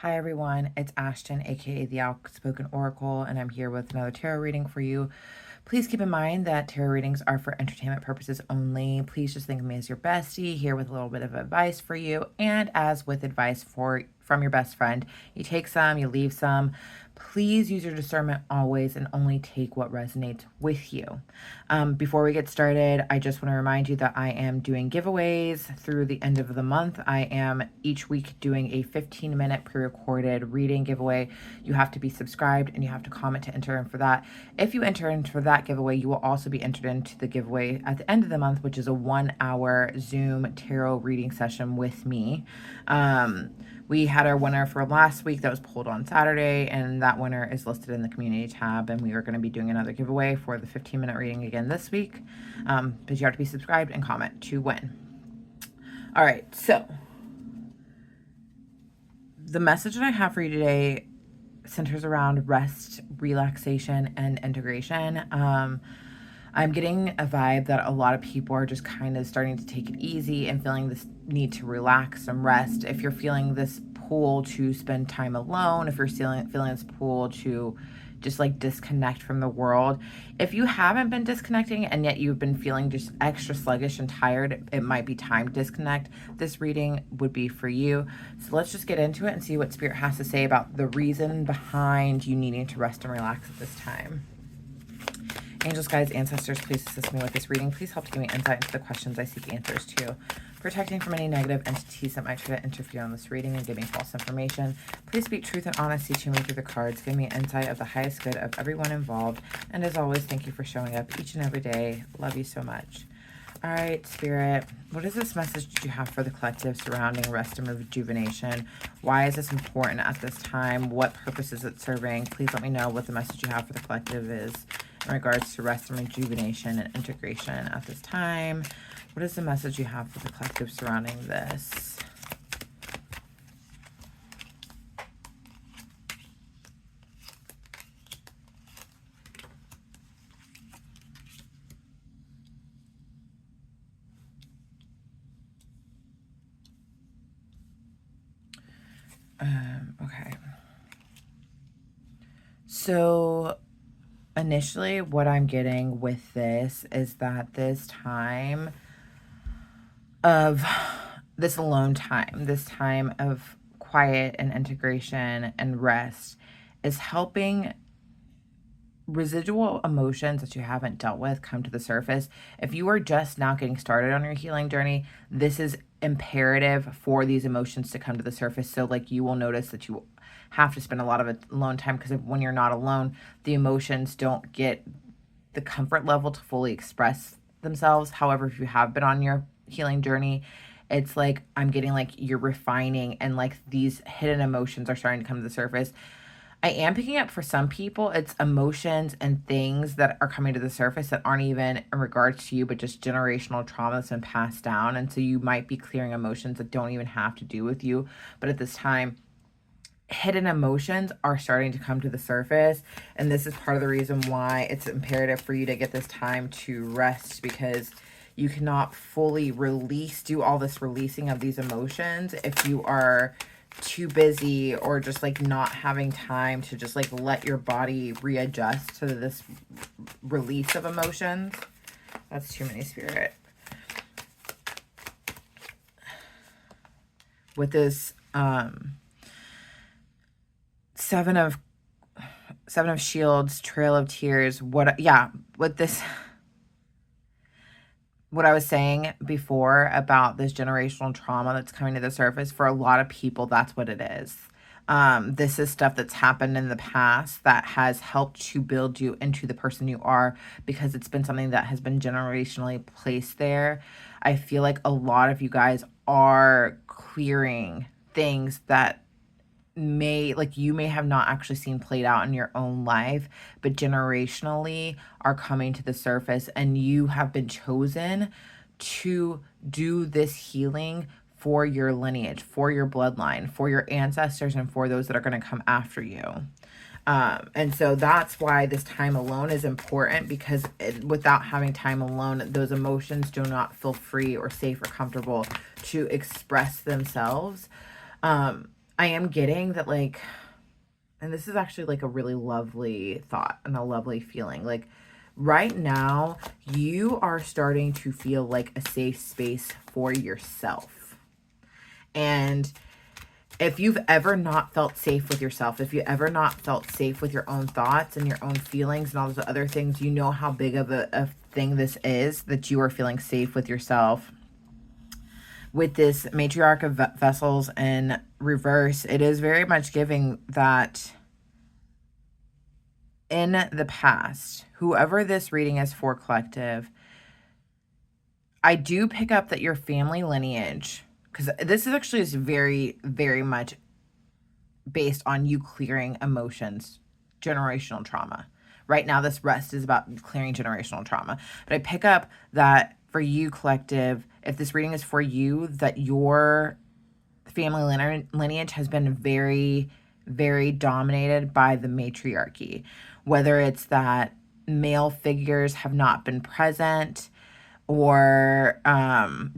Hi everyone, it's Ashton, aka the Outspoken Oracle, and I'm here with another tarot reading for you. Please keep in mind that tarot readings are for entertainment purposes only. Please just think of me as your bestie, here with a little bit of advice for you. And as with advice from your best friend, you take some, you leave some. Please use your discernment always and only take what resonates with you. Before we get started, I just want to remind you that I am doing giveaways through the end of the month. I am each week doing a 15-minute pre-recorded reading giveaway. You have to be subscribed and you have to comment to enter in for that. If you enter in for that giveaway, you will also be entered into the giveaway at the end of the month, which is a 1-hour Zoom tarot reading session with me. We had our winner for last week that was pulled on Saturday, and that winner is listed in the community tab, and we are going to be doing another giveaway for the 15-minute reading again this week. But you have to be subscribed and comment to win. All right, so the message that I have for you today centers around rest, relaxation, and integration. I'm getting a vibe that a lot of people are just kind of starting to take it easy and feeling this need to relax and rest. If you're feeling this pull to spend time alone, if you're feeling this pull to just like disconnect from the world, if you haven't been disconnecting and yet you've been feeling just extra sluggish and tired, it might be time to disconnect. This reading would be for you. So let's just get into it and see what Spirit has to say about the reason behind you needing to rest and relax at this time. Angels, guides, ancestors, please assist me with this reading. Please help to give me insight into the questions I seek answers to. Protecting from any negative entities that might try to interfere on this reading and give me false information. Please speak truth and honesty to me through the cards. Give me insight of the highest good of everyone involved. And as always, thank you for showing up each and every day. Love you so much. All right, Spirit, what is this message that you have for the collective surrounding rest and rejuvenation? Why is this important at this time? What purpose is it serving? Please let me know what the message you have for the collective is in regards to rest and rejuvenation and integration at this time. What is the message you have for the collective surrounding this? Okay. So initially what I'm getting with this is that this time of this alone time, this time of quiet and integration and rest is helping residual emotions that you haven't dealt with come to the surface. If you are just now getting started on your healing journey, this is imperative for these emotions to come to the surface. So like you will notice that you have to spend a lot of alone time, because when you're not alone, the emotions don't get the comfort level to fully express themselves. However, if you have been on your healing journey, it's like I'm getting like you're refining and like these hidden emotions are starting to come to the surface. I am picking up for some people, it's emotions and things that are coming to the surface that aren't even in regards to you, but just generational trauma that's been passed down. And so you might be clearing emotions that don't even have to do with you. But at this time, hidden emotions are starting to come to the surface. And this is part of the reason why it's imperative for you to get this time to rest, because you cannot fully do all this releasing of these emotions if you are too busy or just like not having time to just like let your body readjust to this release of emotions. That's too many, Spirit. With this seven of shields, trail of tears, with this, what I was saying before about this generational trauma that's coming to the surface, for a lot of people, that's what it is. This is stuff that's happened in the past that has helped to build you into the person you are, because it's been something that has been generationally placed there. I feel like a lot of you guys are clearing things that you may have not actually seen played out in your own life, but generationally are coming to the surface, and you have been chosen to do this healing for your lineage, for your bloodline, for your ancestors, and for those that are going to come after you. And so that's why this time alone is important, because without having time alone, those emotions do not feel free or safe or comfortable to express themselves. I am getting that, like, and this is actually like a really lovely thought and a lovely feeling. Like, right now, you are starting to feel like a safe space for yourself. And if you've ever not felt safe with yourself, if you ever not felt safe with your own thoughts and your own feelings and all those other things, you know how big of a thing this is, that you are feeling safe with yourself. With this matriarch of vessels in reverse, it is very much giving that in the past, whoever this reading is for, collective, I do pick up that your family lineage, because this is actually is very, very much based on you clearing emotions, generational trauma. Right now, this rest is about clearing generational trauma. But I pick up that for you, collective, if this reading is for you, that your family lineage has been very, very dominated by the matriarchy. Whether it's that male figures have not been present, or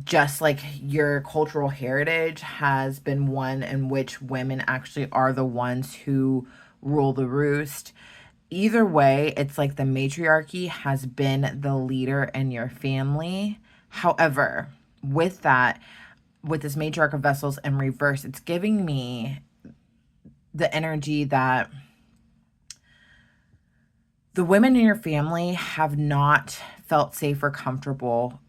just like your cultural heritage has been one in which women actually are the ones who rule the roost. Either way, it's like the matriarchy has been the leader in your family. However, with that, with this matriarch of vessels in reverse, it's giving me the energy that the women in your family have not felt safe or comfortable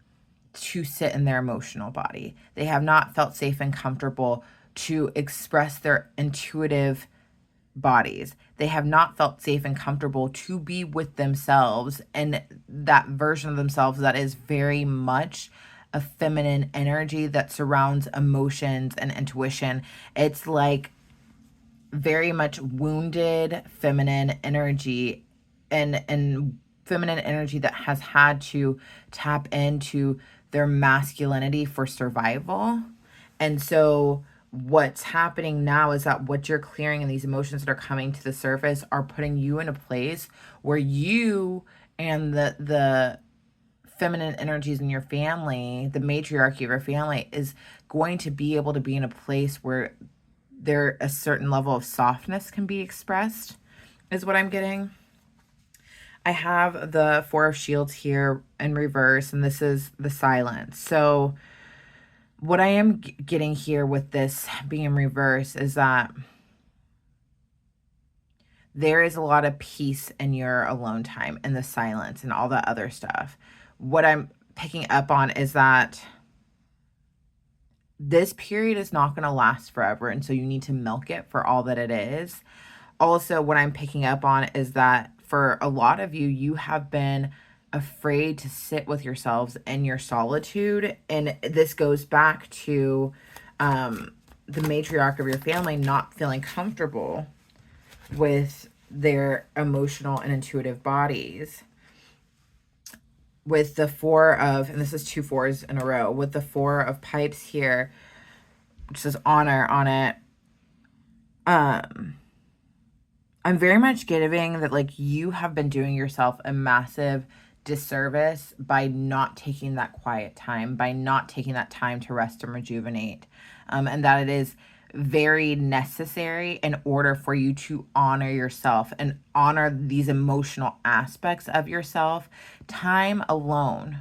to sit in their emotional body. They have not felt safe and comfortable to express their intuitive bodies. They have not felt safe and comfortable to be with themselves and that version of themselves that is very much a feminine energy that surrounds emotions and intuition. It's like very much wounded feminine energy, and feminine energy that has had to tap into their masculinity for survival. And so what's happening now is that what you're clearing and these emotions that are coming to the surface are putting you in a place where you and the feminine energies in your family, the matriarchy of your family, is going to be able to be in a place where there a certain level of softness can be expressed, is what I'm getting. I have the Four of Shields here in reverse, and this is the silence. So what I am getting here with this being in reverse is that there is a lot of peace in your alone time and the silence and all that other stuff. What I'm picking up on is that this period is not going to last forever, and so you need to milk it for all that it is. Also, what I'm picking up on is that for a lot of you, you have been afraid to sit with yourselves in your solitude. And this goes back to the matriarch of your family not feeling comfortable with their emotional and intuitive bodies. With the four of, and this is 2 4s in a row, with the Four of Pipes here, which says honor on it, I'm very much getting that, like, you have been doing yourself a massive disservice by not taking that quiet time, by not taking that time to rest and rejuvenate. And that it is very necessary in order for you to honor yourself and honor these emotional aspects of yourself. Time alone,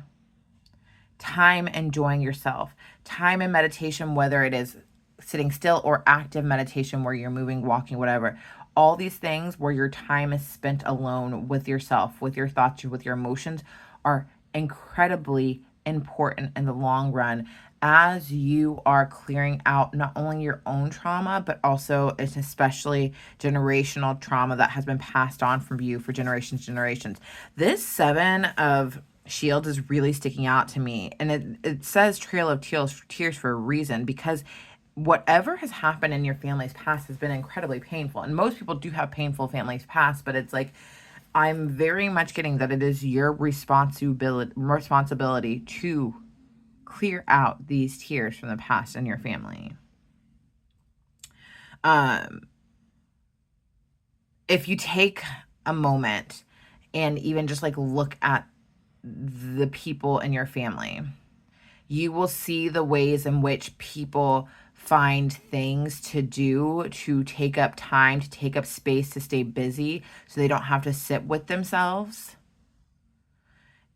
time enjoying yourself, time in meditation, whether it is sitting still or active meditation where you're moving, walking, whatever. All these things where your time is spent alone with yourself, with your thoughts, with your emotions, are incredibly important in the long run as you are clearing out not only your own trauma, but also it's especially generational trauma that has been passed on from you for generations. This Seven of Shields is really sticking out to me. And it says Trail of Tears for a reason, because whatever has happened in your family's past has been incredibly painful. And most people do have painful families past, but it's like, I'm very much getting that it is your responsibility to clear out these tears from the past in your family. If you take a moment and even just like look at the people in your family, you will see the ways in which people find things to do, to take up time, to take up space, to stay busy so they don't have to sit with themselves.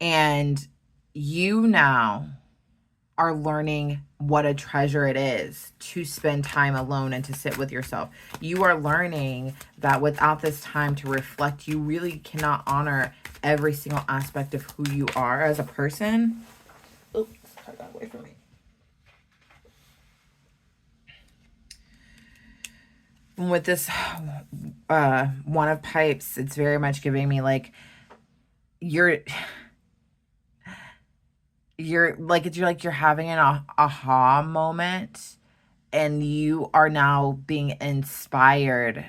And you now are learning what a treasure it is to spend time alone and to sit with yourself. You are learning that without this time to reflect, you really cannot honor every single aspect of who you are as a person. Oops, cut that away from me. With this one of pipes, it's very much giving me like you're you're having an aha moment, and you are now being inspired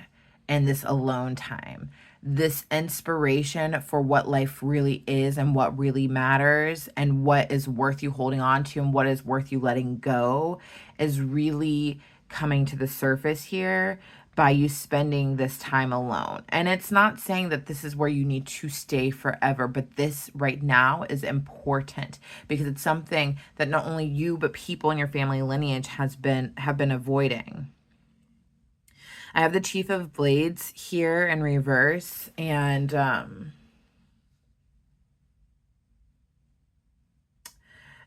in this alone time. This inspiration for what life really is and what really matters and what is worth you holding on to and what is worth you letting go is really coming to the surface here by you spending this time alone. And it's not saying that this is where you need to stay forever, but this right now is important because it's something that not only you but people in your family lineage have been avoiding. I have the Chief of Blades here in reverse, and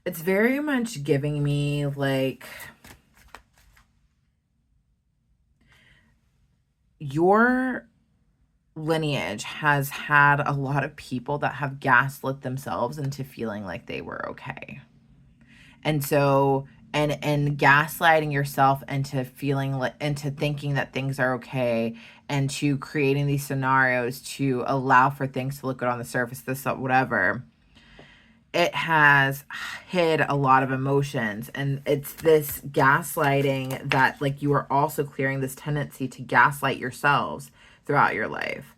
it's very much giving me like your lineage has had a lot of people that have gaslit themselves into feeling like they were okay. And so and gaslighting yourself into feeling into thinking that things are okay, and to creating these scenarios to allow for things to look good on the surface, this whatever, it has hid a lot of emotions. And it's this gaslighting that like you are also clearing this tendency to gaslight yourselves throughout your life.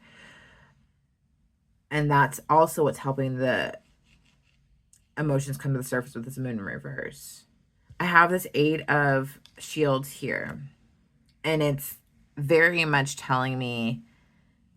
And that's also what's helping the emotions come to the surface with this moon in reverse. I have this 8 of Shields here, and it's very much telling me,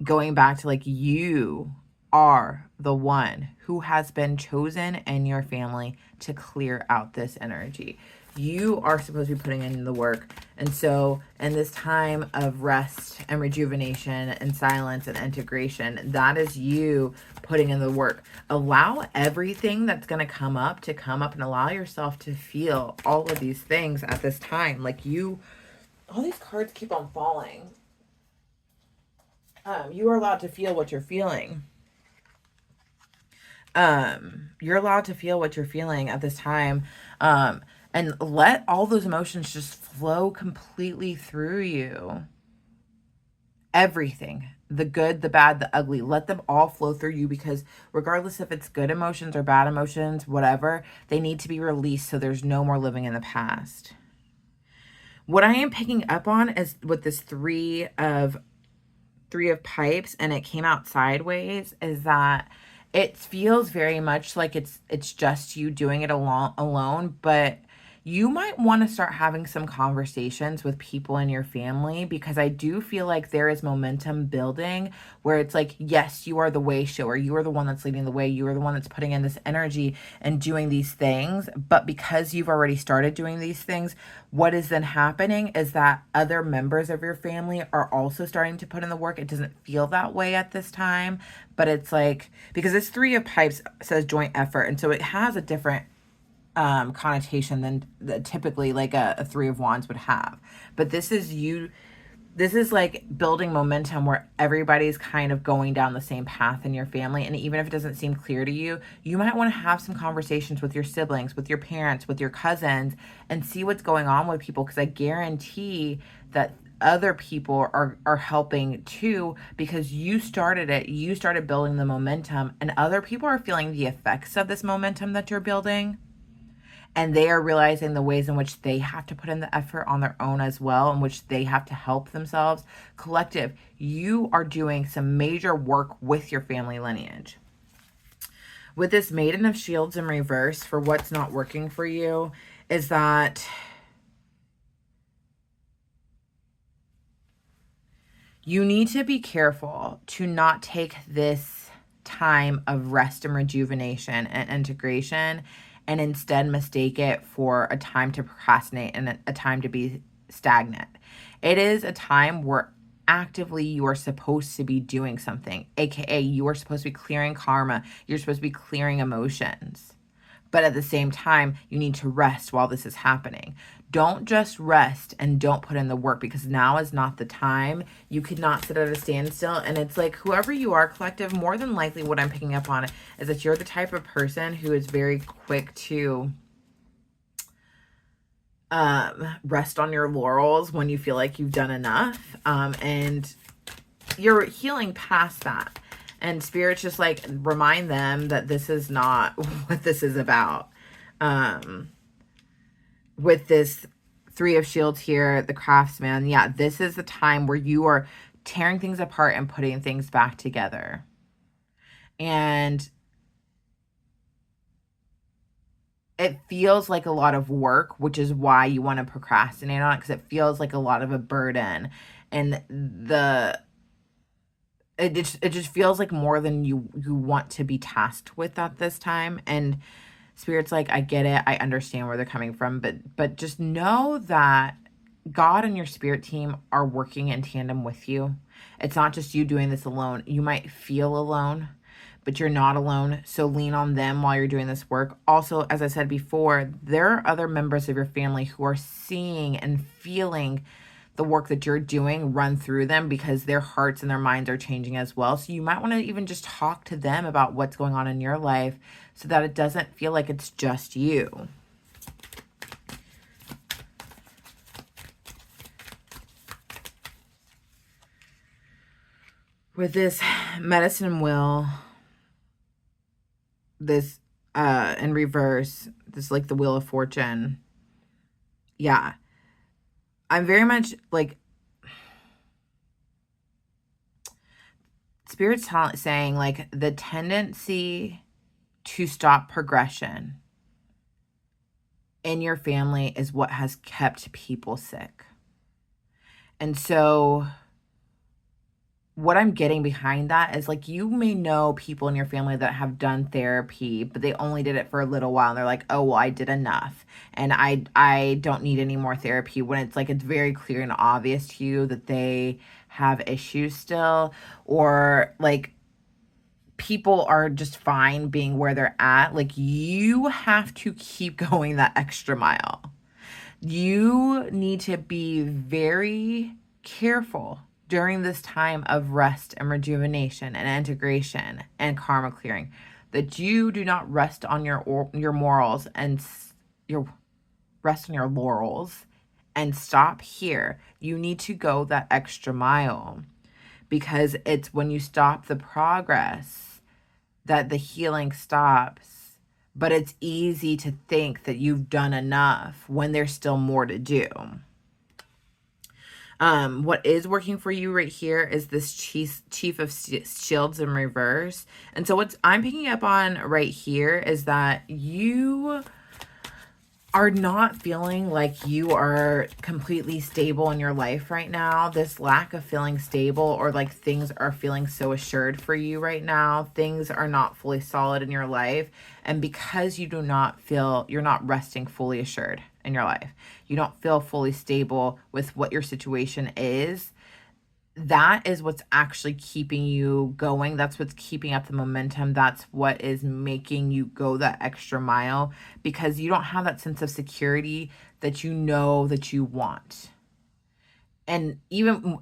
going back to like, you are the one who has been chosen in your family to clear out this energy. You are supposed to be putting in the work. And so in this time of rest and rejuvenation and silence and integration, that is you putting in the work. Allow everything that's going to come up and allow yourself to feel all of these things at this time. Like all these cards keep on falling. You are allowed to feel what you're feeling. You're allowed to feel what you're feeling at this time. And let all those emotions just flow completely through you. Everything, the good, the bad, the ugly, let them all flow through you, because regardless if it's good emotions or bad emotions, whatever, they need to be released so there's no more living in the past. What I am picking up on is with this three of pipes, and it came out sideways, is that it feels very much like it's just you doing it alone, but you might want to start having some conversations with people in your family, because I do feel like there is momentum building where it's like, yes, you are the way shower. You are the one that's leading the way. You are the one that's putting in this energy and doing these things. But because you've already started doing these things, what is then happening is that other members of your family are also starting to put in the work. It doesn't feel that way at this time, but it's like, because this 3 of pipes says joint effort. And so it has a different connotation than typically like a 3 of wands would have. But this is like building momentum where everybody's kind of going down the same path in your family. And even if it doesn't seem clear to you, you might want to have some conversations with your siblings, with your parents, with your cousins, and see what's going on with people, because I guarantee that other people are helping too, because you started it. You started building the momentum, and other people are feeling the effects of this momentum that you're building. And they are realizing the ways in which they have to put in the effort on their own as well, in which they have to help themselves. Collective, you are doing some major work with your family lineage. With this Maiden of Shields in reverse, for what's not working for you, is that you need to be careful to not take this time of rest and rejuvenation and integration and instead mistake it for a time to procrastinate and a time to be stagnant. It is a time where actively you are supposed to be doing something, aka you are supposed to be clearing karma, you're supposed to be clearing emotions. But at the same time, you need to rest while this is happening. Don't just rest and don't put in the work, because now is not the time. You could not sit at a standstill. And it's like, whoever you are, collective, more than likely what I'm picking up on is that you're the type of person who is very quick to rest on your laurels when you feel like you've done enough. And you're healing past that. And Spirit's just like, remind them that this is not what this is about. With this Three of Shields here, the Craftsman, yeah, this is the time where you are tearing things apart and putting things back together. And it feels like a lot of work, which is why you want to procrastinate on it, because it feels like a lot of a burden. And it just feels like more than you want to be tasked with at this time. And Spirit's like, I get it, I understand where they're coming from, but just know that God and your spirit team are working in tandem with you. It's not just you doing this alone. You might feel alone, but you're not alone. So lean on them while you're doing this work. Also, as I said before, there are other members of your family who are seeing and feeling the work that you're doing run through them, because their hearts and their minds are changing as well. So you might want to even just talk to them about what's going on in your life so that it doesn't feel like it's just you. With this medicine wheel, this in reverse, this like the Wheel of Fortune. Yeah. I'm very much like, Spirit's saying like the tendency to stop progression in your family is what has kept people sick. And so what I'm getting behind that is like, you may know people in your family that have done therapy, but they only did it for a little while and they're like, oh, well, I did enough and I don't need any more therapy, when it's like, it's very clear and obvious to you that they have issues still, or like people are just fine being where they're at. Like, you have to keep going that extra mile. You need to be very careful during this time of rest and rejuvenation and integration and karma clearing, that you do not rest on your morals and rest on your laurels and stop here. You need to go that extra mile, because it's when you stop the progress that the healing stops. But it's easy to think that you've done enough when there's still more to do. What is working for you right here is this Chief of Shields in reverse. And so what I'm picking up on right here is that you are not feeling like you are completely stable in your life right now. This lack of feeling stable, or like things are feeling so assured for you right now. Things are not fully solid in your life. And because you do not feel, you're not resting fully assured in your life, you don't feel fully stable with what your situation is, that is what's actually keeping you going. That's what's keeping up the momentum. That's what is making you go that extra mile, because you don't have that sense of security that you know that you want. And you'll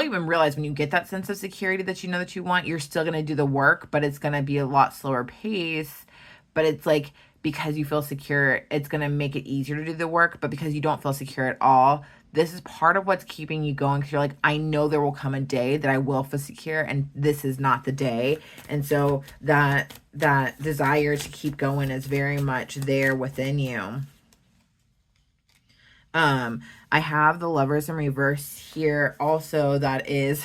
even realize when you get that sense of security that you know that you want, you're still going to do the work, but it's going to be a lot slower pace. But it's like, because you feel secure, it's going to make it easier to do the work. But because you don't feel secure at all, this is part of what's keeping you going, because you're like, I know there will come a day that I will feel secure, and this is not the day. And so that desire to keep going is very much there within you. I have the Lovers in reverse here also. That is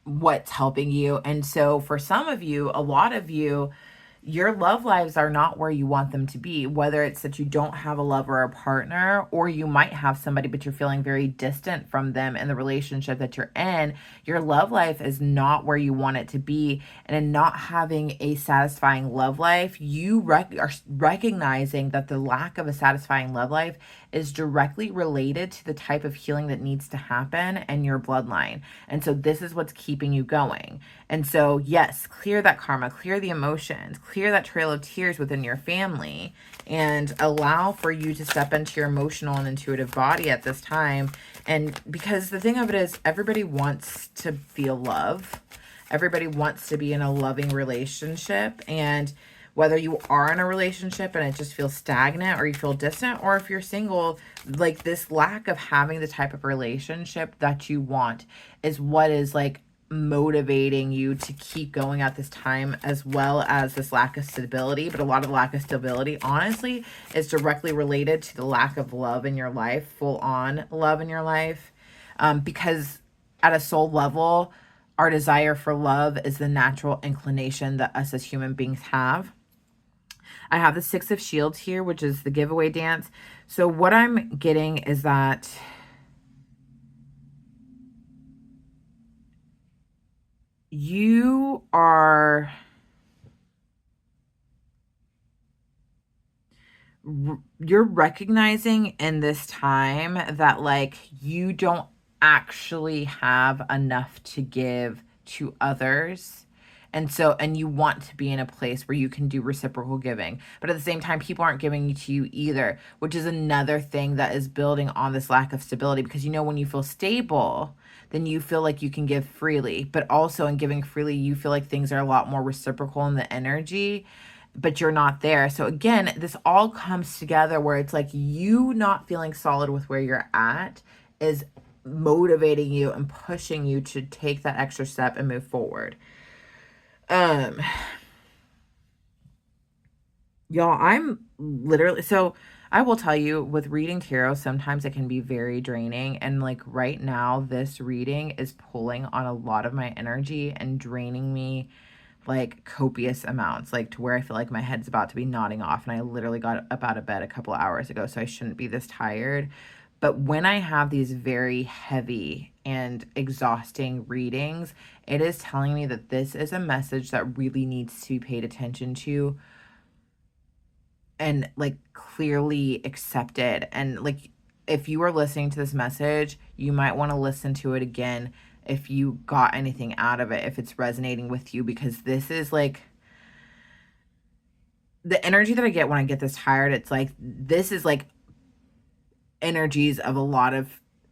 what's helping you. And so for some of you, a lot of you, your love lives are not where you want them to be, whether it's that you don't have a lover or a partner, or you might have somebody, but you're feeling very distant from them in the relationship that you're in. Your love life is not where you want it to be. And in not having a satisfying love life, you are recognizing that the lack of a satisfying love life is directly related to the type of healing that needs to happen in your bloodline. And so this is what's keeping you going. And so, yes, clear that karma, clear the emotions, clear that trail of tears within your family, and allow for you to step into your emotional and intuitive body at this time. And because the thing of it is, everybody wants to feel love. Everybody wants to be in a loving relationship. And whether you are in a relationship and it just feels stagnant, or you feel distant, or if you're single, like this lack of having the type of relationship that you want is what is like motivating you to keep going at this time, as well as this lack of stability. But a lot of the lack of stability, honestly, is directly related to the lack of love in your life, full on love in your life. Because at a soul level, our desire for love is the natural inclination that us as human beings have. I have the Six of Shields here, which is the giveaway dance. So what I'm getting is that you're recognizing in this time that like you don't actually have enough to give to others. And you want to be in a place where you can do reciprocal giving. But at the same time, people aren't giving to you either, which is another thing that is building on this lack of stability. Because when you feel stable, then you feel like you can give freely. But also in giving freely, you feel like things are a lot more reciprocal in the energy, but you're not there. So again, this all comes together where it's like you not feeling solid with where you're at is motivating you and pushing you to take that extra step and move forward. Y'all, I'm literally, so I will tell you, with reading tarot, sometimes it can be very draining. And like right now, this reading is pulling on a lot of my energy and draining me like copious amounts, like to where I feel like my head's about to be nodding off. And I literally got up out of bed a couple of hours ago, so I shouldn't be this tired. But when I have these very heavy and exhausting readings, it is telling me that this is a message that really needs to be paid attention to and like clearly accepted. And like, if you are listening to this message, you might want to listen to it again if you got anything out of it, if it's resonating with you, because this is like the energy that I get when I get this tired. It's like, this is like energies of a lot of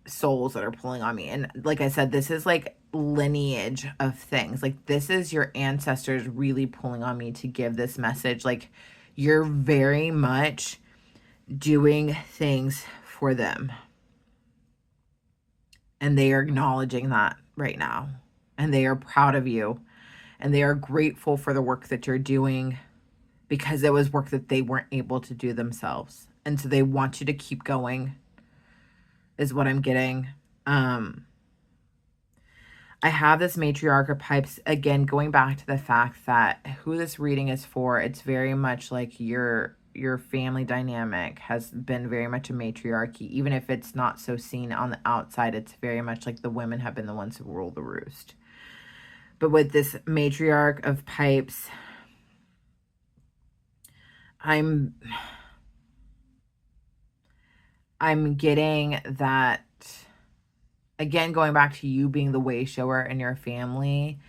souls that are pulling on me. And like I said, this is like lineage of things. Like this is your ancestors really pulling on me to give this message. Like you're very much doing things for them. And they are acknowledging that right now. And they are proud of you. And they are grateful for the work that you're doing, because it was work that they weren't able to do themselves. And so they want you to keep going, is what I'm getting. I have this matriarch of pipes, again, going back to the fact that who this reading is for, it's very much like your family dynamic has been very much a matriarchy. Even if it's not so seen on the outside, it's very much like the women have been the ones who rule the roost. But with this matriarch of pipes, I'm getting that, again, going back to you being the way shower in your family,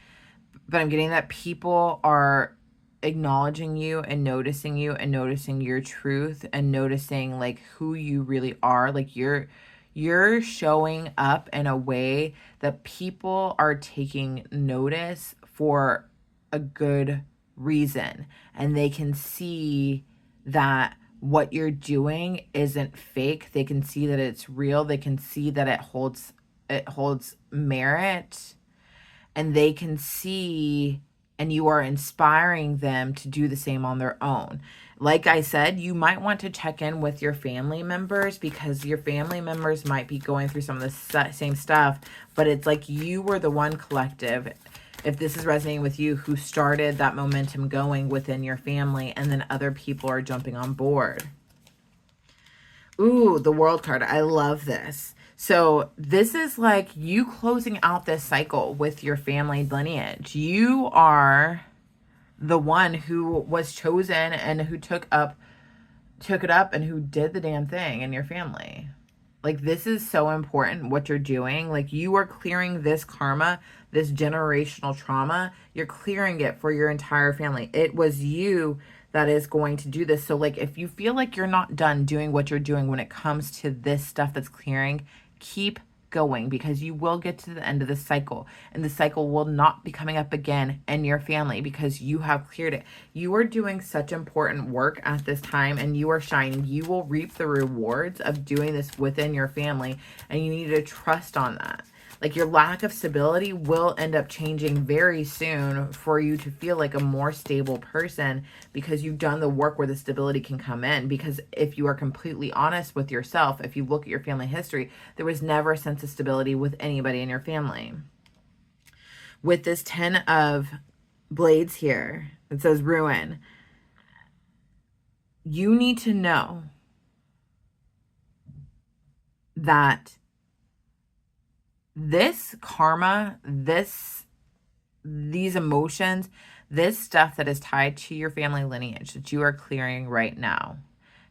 but I'm getting that people are acknowledging you and noticing your truth and noticing like who you really are. Like you're showing up in a way that people are taking notice for a good reason, and they can see that what you're doing isn't fake. They can see that it's real. They can see that it holds merit, and they can see, and you are inspiring them to do the same on their own. Like I said, you might want to check in with your family members, because your family members might be going through some of the same stuff, but it's like you were the one collective if this is resonating with you, who started that momentum going within your family, and then other people are jumping on board. Ooh, the World card. I love this. So this is like you closing out this cycle with your family lineage. You are the one who was chosen and who took it up and who did the damn thing in your family. Like, this is so important what you're doing. Like, you are clearing this karma, this generational trauma. You're clearing it for your entire family. It was you that is going to do this. So, like, if you feel like you're not done doing what you're doing when it comes to this stuff that's clearing, keep going, because you will get to the end of the cycle, and the cycle will not be coming up again in your family because you have cleared it. You are doing such important work at this time, and you are shining. You will reap the rewards of doing this within your family, and you need to trust on that. Like, your lack of stability will end up changing very soon for you to feel like a more stable person, because you've done the work where the stability can come in. Because if you are completely honest with yourself, if you look at your family history, there was never a sense of stability with anybody in your family. With this 10 of Blades here, it says ruin. You need to know that this karma, these emotions, this stuff that is tied to your family lineage that you are clearing right now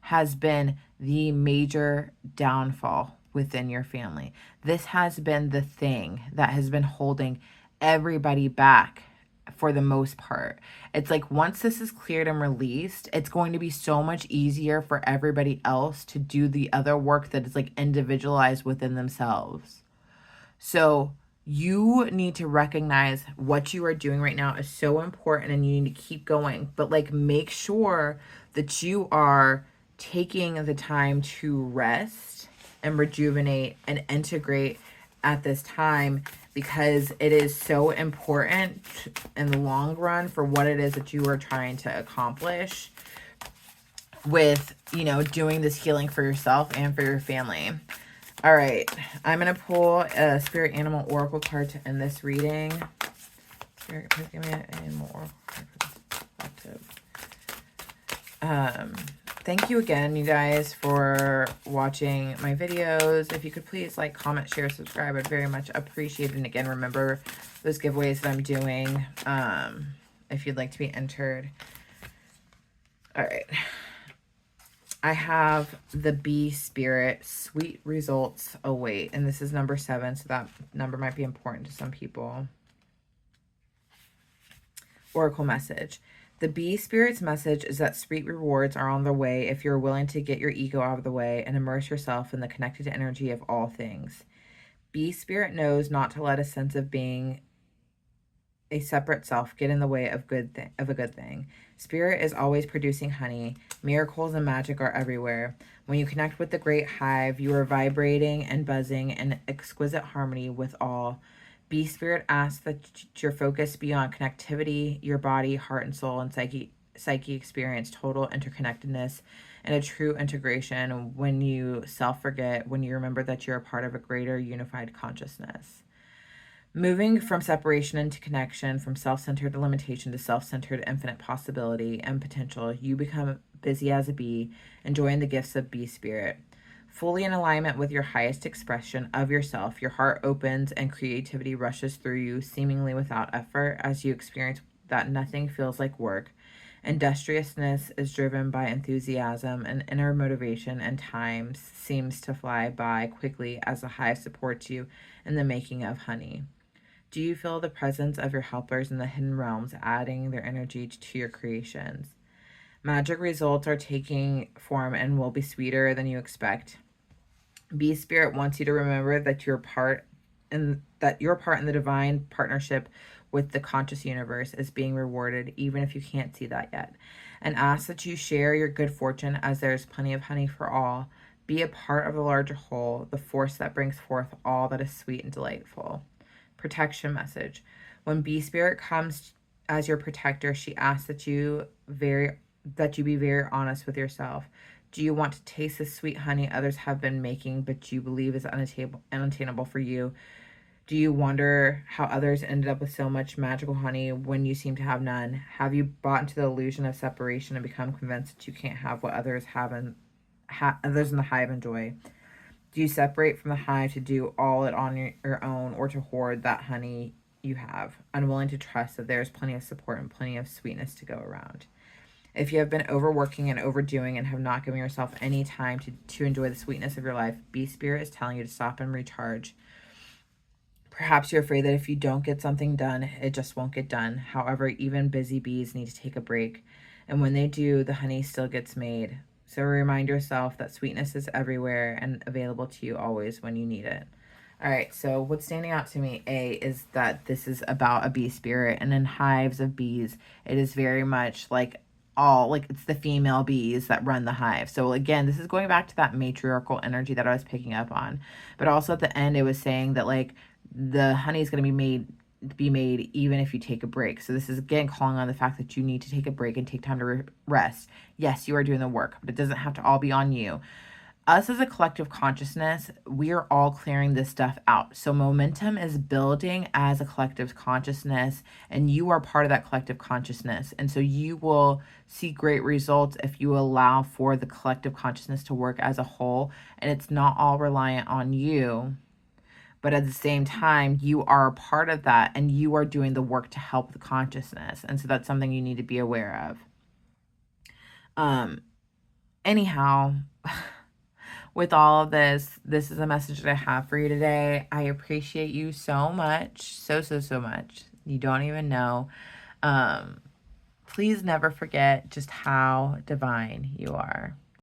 has been the major downfall within your family. This has been the thing that has been holding everybody back for the most part. It's like, once this is cleared and released, it's going to be so much easier for everybody else to do the other work that is like individualized within themselves. So you need to recognize what you are doing right now is so important, and you need to keep going. But like, make sure that you are taking the time to rest and rejuvenate and integrate at this time, because it is so important in the long run for what it is that you are trying to accomplish with, doing this healing for yourself and for your family. All right, I'm going to pull a Spirit Animal Oracle card to end this reading. Spirit, please give me an Animal Oracle card for this collective. Thank you again, you guys, for watching my videos. If you could please like, comment, share, subscribe, I'd very much appreciate it. And again, remember those giveaways that I'm doing if you'd like to be entered. All right. I have the Bee Spirit, sweet results await. And this is number 7, so that number might be important to some people. Oracle message. The Bee Spirit's message is that sweet rewards are on their way if you're willing to get your ego out of the way and immerse yourself in the connected energy of all things. Bee Spirit knows not to let a sense of being a separate self get in the way of a good thing. Spirit is always producing honey. Miracles and magic are everywhere. When you connect with the great hive, you are vibrating and buzzing in exquisite harmony with all. Bee Spirit asks that your focus be on connectivity, your body, heart, and soul, and psyche experience total interconnectedness and a true integration when you self-forget, when you remember that you're a part of a greater unified consciousness. Moving from separation into connection, from self-centered limitation to self-centered infinite possibility and potential, you become busy as a bee, enjoying the gifts of Bee Spirit. Fully in alignment with your highest expression of yourself, your heart opens and creativity rushes through you seemingly without effort as you experience that nothing feels like work. Industriousness is driven by enthusiasm and inner motivation, and time seems to fly by quickly as the hive supports you in the making of honey. Do you feel the presence of your helpers in the hidden realms, adding their energy to your creations? Magic results are taking form and will be sweeter than you expect. Bee Spirit wants you to remember that your part in the divine partnership with the conscious universe is being rewarded, even if you can't see that yet. And asks that you share your good fortune, as there is plenty of honey for all. Be a part of the larger whole, the force that brings forth all that is sweet and delightful. Protection message. When Bee Spirit comes as your protector, she asks that you be very honest with yourself. Do you want to taste the sweet honey others have been making but you believe is unattainable for you? Do you wonder how others ended up with so much magical honey when you seem to have none? Have you bought into the illusion of separation and become convinced that you can't have what others have and others in the hive enjoy? Do you separate from the hive to do all it on your own, or to hoard that honey you have, unwilling to trust that there's plenty of support and plenty of sweetness to go around? If you have been overworking and overdoing and have not given yourself any time to enjoy the sweetness of your life, Bee Spirit is telling you to stop and recharge. Perhaps you're afraid that if you don't get something done, it just won't get done. However, even busy bees need to take a break. And when they do, the honey still gets made. So remind yourself that sweetness is everywhere and available to you always when you need it. All right, so what's standing out to me, A, is that this is about a bee spirit, and in hives of bees, it is very much like it's the female bees that run the hive. So again, this is going back to that matriarchal energy that I was picking up on. But also at the end, it was saying that like the honey is going to be made even if you take a break. So this is again calling on the fact that you need to take a break and take time to rest. Yes, you are doing the work, but it doesn't have to all be on you. Us as a collective consciousness, we are all clearing this stuff out. So momentum is building as a collective consciousness, and you are part of that collective consciousness. And so you will see great results if you allow for the collective consciousness to work as a whole, and it's not all reliant on you. But at the same time, you are a part of that, and you are doing the work to help the consciousness. And so that's something you need to be aware of. Anyhow, with all of this, this is a message that I have for you today. I appreciate you so much. So much. You don't even know. Please never forget just how divine you are.